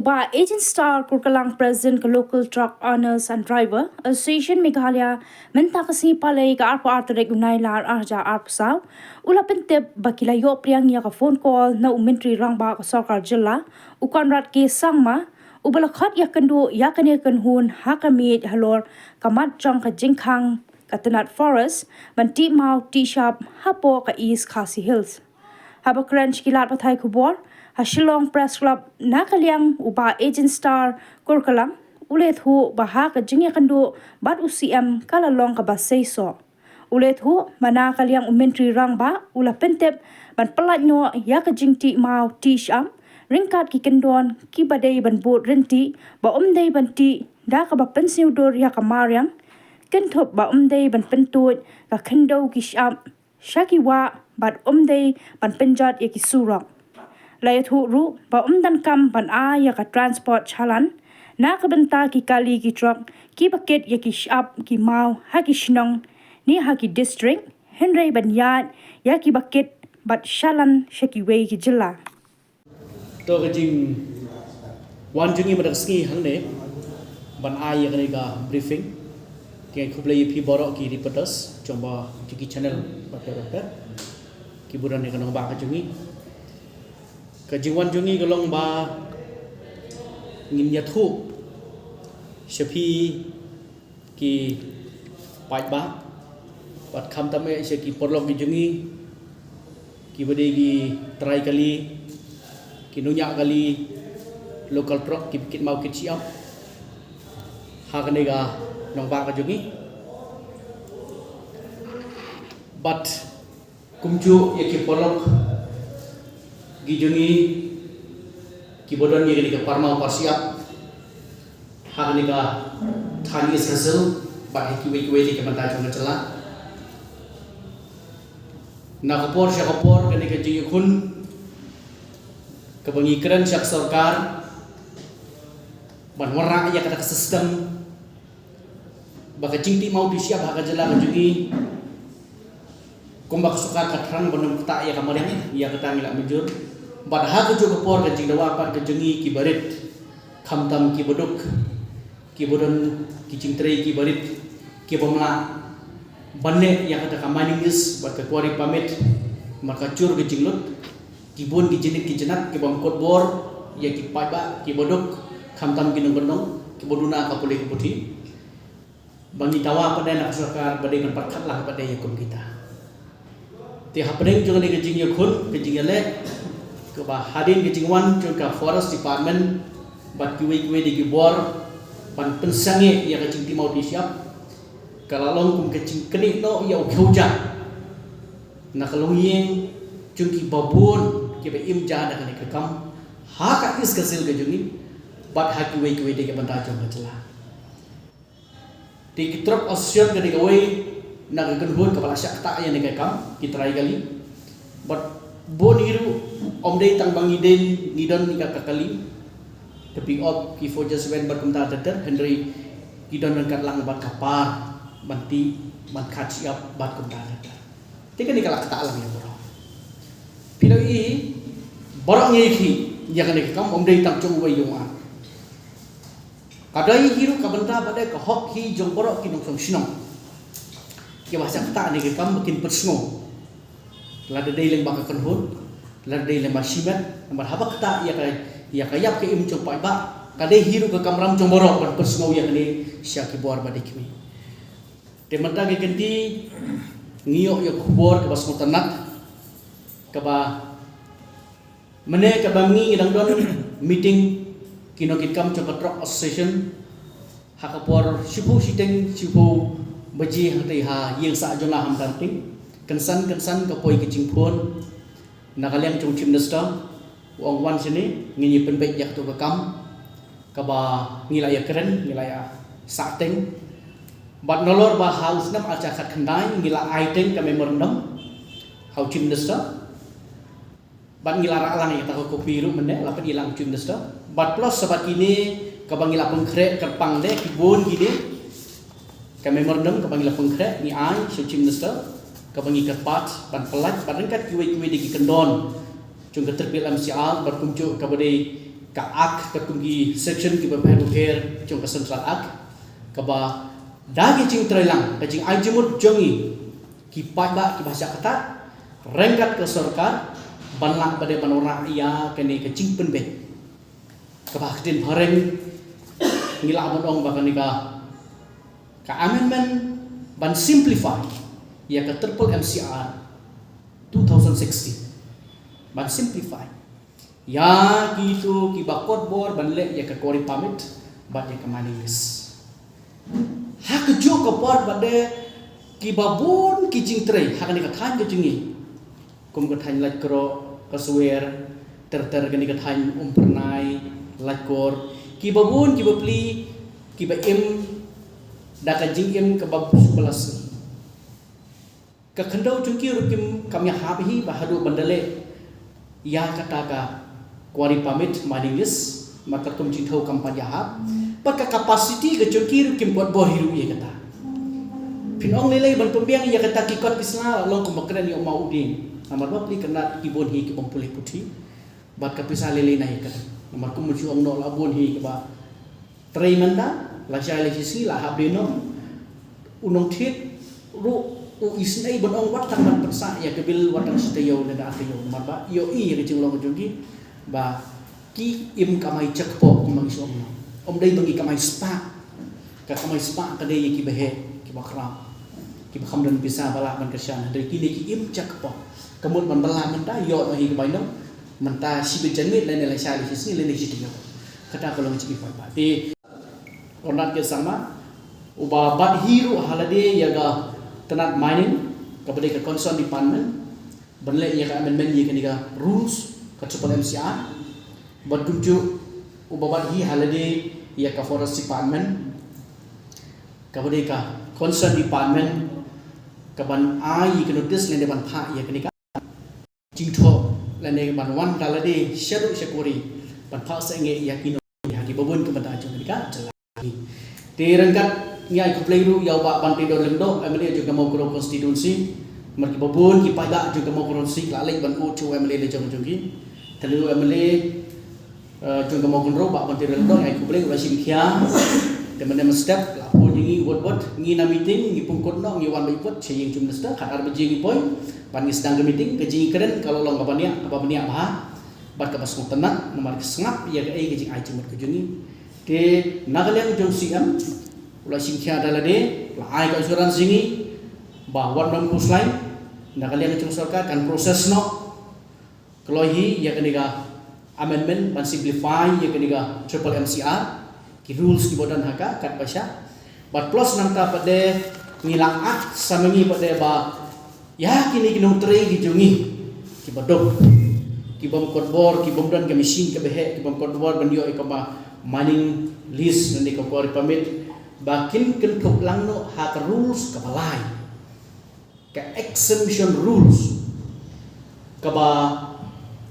Uba Agent Star Kurkalang President ke Local Truck Owners and Driver Association Meghalaya menta kasi palay ka arpo arterek unay lar arja arpsaw ula pentep bakilayo priang ya ka phone call na umentri rangba ka sarkar jilla ukanrat ke sangma ubalakhat ya kendo ya kane kanhun hakamit halor kamat jang ka jingkhang katanat forest banti mau t-shop hapo ka East Khasi Hills haba crunch kilat pathai kubor Shillong Press Club nakaliang uba Agent Star Kurkalang ulet hu bahag jingya kando bat UCM kalalong ka basayso ulet hu mana kaliang umentri rangba ula pentep ban pelatnyo ya ka jingti mau tisham ringkat ki kendon ki badai ban bot renti ba umdei ban ti da ka ba pensiudor ya ka maryang kenthop ba umdei ban pentut ka kendo ki sham shakiwa bat umdei ban penjat ya ki surang Layat ru ba dan kam ban ya ka transport chalan na kabenta ki kali ki truck ki paket ya ki shop ki mau ha ki shnong ni ha ki district Henry ban yat ya ki paket bat chalan shaki way ki jilla to ka jing wan jungi madak ski hangne ban ya ka briefing ke khublai phi borok ki reporters chomba ki channel ba ki buran ne kanong ba ka jungi Kajingwan jungi galong ba ngin yathu shapi ki pait ba pat kham tame se ki porlok ki jungi ki bade ki try kali ki nunya kali local truck ki kit mau kit siap ha kane ga nong ba ka jungi but kumju ye ki porlok Gijungi kibodon ye ni ka parma parsiap ha ni ka thani sasel ba ki we ni ka mata chung chala na kapor sya kapor kani ka jingi khun ka bangi kran syak sarkar ban wara ya ka sistem ba ka jingti mau disiap ha ka jala ka jungi kumbak sukar ka thrang bonum ta ya ka mareng ya ka tangila mujur Bad ha jo kapor ka jing dawa pat ka jungi ki barit khamtam ki boduk ki bodon ki jingtrei ki barit ki bomla banne ya kata ka mining is bat ka kwari pamit maka cur ki jinglut ki bon ki jinit ki jenat ki bom kot bor ya ki paiba ki boduk khamtam ki nong ki boduna ka pulih ki puthi bangi dawa pada nak sarkar badai kan patkat lah pada yakum kita ti hapring jo ni ka jing yakun ka jing le ba hadin ke jingwan juga forest department bat kiwe di gibor ban pensange ya ke jingti mau disiap kalalong kum ke jing keni no ya ukhuja na kalong yeng jungki babun ke be imja da ke kam ha ka is kasil ke jungi bat ha kiwe di ke banta jong cela di kitrop osyon ke gawe na ke gunhun kepala syakta ya ne ke kam kitrai kali bat boniru omdei tang bangi den ngidon nika kakali tapi op ki foja seven berkumta teter Henry ngidon dekat lang bat kapar banti ban khat siap bat kumta teter tika nika lak ta lang ya boro pilo i borok ngi ki ya kan kam omdei tang chung wai yung a kadai hiru kabenta badai ka hok hi jong borok ki nong song sinong ki bahasa ta ni kam makin persngo lada dai leng baka kanhun lada dai leng masimat nambar habak ta ya kayap ke im chung pai ba kadai hiru ka kamram chung borok ban persngau ya ni syaki bor ba dikmi temanta ke genti ngiyo ya kubor ke basmo tanat ka ba mene ka bangi ngidang don meeting kinokit kam chung truck association hakapor sibu siteng sibu baji hatai ha yeng sa jona ham tanting kensan ka poi ke jingphon nakaliang chung chim nesta wong wan sini ngi penbek yak to ka kam ka ba ngilaya keren ngilaya sateng bat nolor ba haus nam acha khat khandai ngila aiteng ka memorandum hau chim nesta bat ngila ra lang ya ta ko piru mene lapat ilang chim nesta bat plus sabat kini ka ba ngila pengkre kerpang de kibun gini ka memorandum ka ba ngila pengkre ni ai chim nesta kabangi kerpat ban pelat ban rengkat kiwe di kendon chung terpil MCR berkunjuk kabade ka ak ka kungi section ki ba care jong ka central ak ka ba dagi jing trelang ka jing ajimut jongi ki pada ki bahasa kata rengkat ke sarkar banlak pada banora ia kene ke jing penbe ka ba tin bareng ngila amon ba ka amendment ban simplify ya ka triple MCR 2016 ban simplify ya gitu ki ba code board ban le ya ka kori pamit ba ya ka manilis hak jo ka board ba de ki ba bon ki jing tre hak ni ka than ke jingi kum ka than la kro ka swear ter ka ni ka than pernai la kor ki ba bon ki ba pli ki ba em da ka jing em ka ba plus ka khandau chungki rukim kamya habi bahadu bandale ya kata ka kuari pamit manilis maka kum jithau kampanya hab paka capacity ke chungki rukim buat bor hiru ya kata pinong lele ban pembiang ya kata kikot kisla long kum bakran yo mau udin amar ba pli kena kibon hi ki pulih putih bat ka pisa lele na ya kata amar kum muju ong no labon hi ke ba trei manda la jale sisi la habeno unong thit ru isnai bonong watang ban persa ya kebil watang sitayo na atayo maba yo i ke jinglong jogi ba ki im kamai cekpo mang som dai bangi kamai spa ka kamai spa ka dai ki behe ki bakra ki bakham dan bisa bala ban kesyan dari kini ki im cekpo kemun man bala man ta yo hi ke baino man ta sibe janmit lain la sali sini lain sitayo kata kalau ciki ba ti onat ke sama uba bat hiru halade ya ga tenat mining kepada ke concern department benle ya ka amendment ya ka rules ka triple MCR bad kunju ubabat hi halade ya ka forest department kepada ka concern department ka ban ai ka notice le ban pha ya ka jingtho le ne ban wan dalade shadow shakori ban pha sa nge ya kino ya ki babun ka bata ju ka jalani te rangkat ngai ko playru yau ba ban tido lendo emle juga mau kro konstitusi marki babun ki pada juga mau kro sik la lai ban u chu emle le jong jongi telu emle juga mau kro ba ban tido lendo ngai ko play wa sim khia temen step la po ngi wot ngi na meeting ngi pungkot no ngi wan ba ipot cheying jum nesta khatar ba jingi poy ban ngi sedang meeting ke jingi keren kalau long ba bania bah bat ka basung tenang nomor sengap ya ke ai ke jing ai cimut ke jungi ke nagaleng jong siam ulah singkya dalade la ai ka asuransi ni bahwa nam kuslai nakalian cung sarkar kan proses no kelohi ya keniga amendment ban simplify ya keniga triple MCR ki rules ki bodan haka kat basya bat plus nangka pada ngilaat samengi pada ba ya kini kinong tre ki jungi ki bodok ki bom kodbor ki bom dan ke machine ke behe ki bom kodbor ban yo ikama mining list nanti ko kori pamit bakin kentuk lang no hak rules kabalai ke exemption rules kaba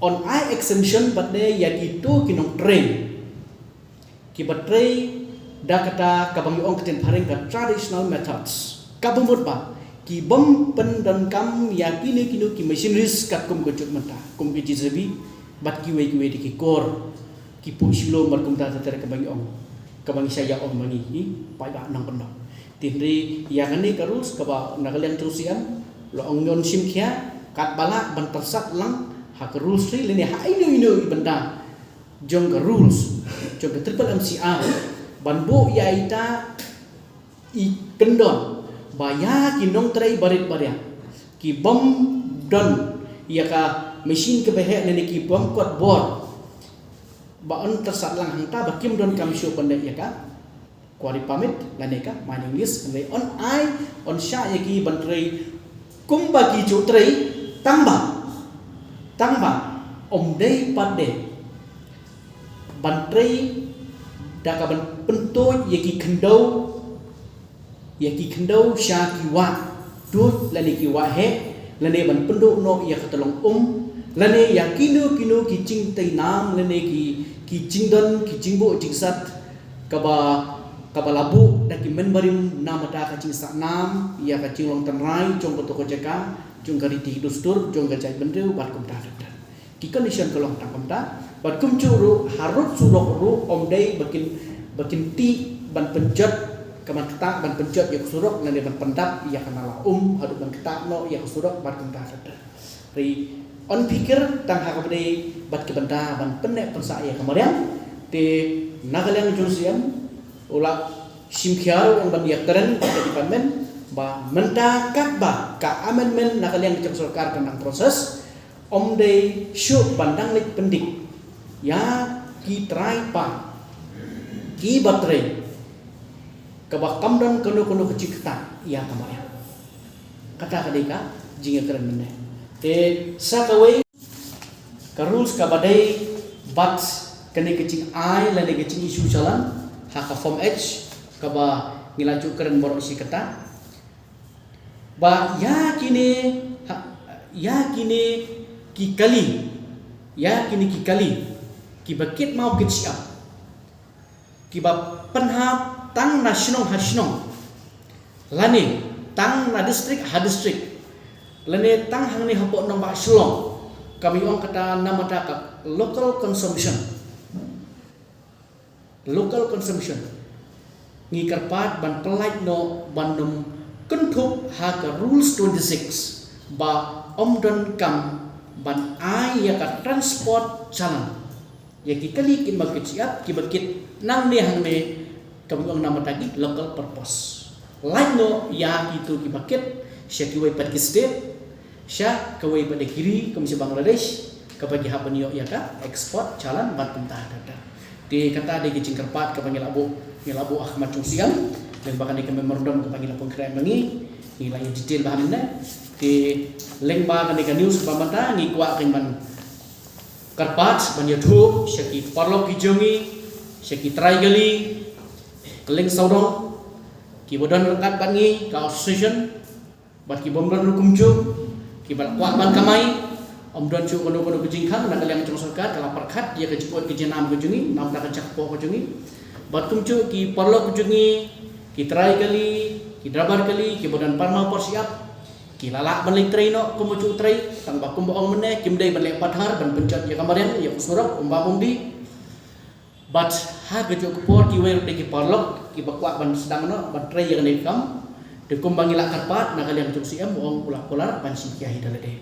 on I exemption but de ya itu kinong train ki batrei da kata kabang ong keten paring ka traditional methods kabumut ba ki bom pen dan kam ya kini kinu ki machineries kat kum kucut mata kum ki jizabi bat ki we ki kor ki pu silo mar kum ta ter kabang ong kabang saya om mangi ni pai ba nang pendok tindri yang ni karus kaba nakalian terusian lo ongon sim khia kat bala ban tersat lang hak rules ri lene ha ino benda jong ka rules jong ka triple MCR ban bo ya ita I kendon baya kinong trai barit barya ki bom don ya ka machine ke behe lene ki bom kot bor baon tersat lang hangta bakim don kam show pandai ya ka kuari pamit laneka mining list le on I on sha ya ki bantrai kum bagi jutrai tamba om dei pande bantrai da ka ban pentoy ya ki kendau sha ki wa tu lane ki wa he lane ban penduk no ya katolong lane ya kinu ki cing tai nam lane ki cingdon ki cingbo cingsat kaba labu da ki menbarim nama da ka cing sak nam ya ka cing long tenrai jong ko jaka jong gariti dustur jong gajai bendeu bat kum da ki condition kalong tangkam ta bat kum chu ru harut surok ru om dei bakin ti ban penjat kaman ketak ban penjat ya surok nan ban pendap ya kanala harut ban ketak no ya surok ban kenta ada ri on pikir tang ha kabade bat ke benda ban penek pensa ya kemarin te nagalang jursiam ula simkhial yang ban yakran di departemen ba mendakat ba ka amendment nagalang di sarkar tentang proses om dei syuk bandang lik pendik ya ki try pa ki batre kabah kamdan kono kecikta ya kemarin kata kadeka jinga keren meneh te sakaway ka rules ka badai bat kene kecing ai la ne kecing isu jalan haka form h ka ba ngilaju keren borok si kata ba ya kini ki kali ki bakit mau keciap ki ba penhap tang nasional hasnong lani tang na distrik ha distrik lene tang hang ni hapok nang ba shlong kami ong kata nama tak local consumption ngi karpat ban pelait no bandum kentup ha ka rules 26 ba omdon kam ban ai ya ka transport jalan ya ki kali kin magkiciap ki bakit nang ni hang ni kami ong nama tagi local purpose lain no ya itu ki bakit sya ki wai pat ki state sya kawai pada kiri Komisi Bangladesh kapagi hapanio ya ka ekspor jalan bat pentah dada di kata di kicing kerpat kapagi labu Ahmad Cungsiam dan bahkan di kami merendam kapagi lapung keren mengi nilai detail bahan ini di link bahan di news pamanta ngi kuat rimban kerpat ban YouTube sya ki parlok kijongi sya ki try gali link saudong ki bodan rekat bangi ka association bat ki bomdan rukumju kibat kuat ban kamai omdon chu kono kejingkang nak yang cung sarkat kala perkat dia kejipot kejenam kejungi nam tak kejak po kejungi batum chu ki perlo kejungi ki try kali ki drabar kali ki bodan parma persiap ki lalak ban traino kumu chu try tang bakum boong meneh kim dei ban lek pathar ban pencet ya kamarin ya usurap umba umbi but ha kejuk kupor ki wer de ki parlok ki bakwak ban sedang no ban try yang nekam de kumbangi la karpat nak yang cung siam boong ulah polar ban si kiai dalade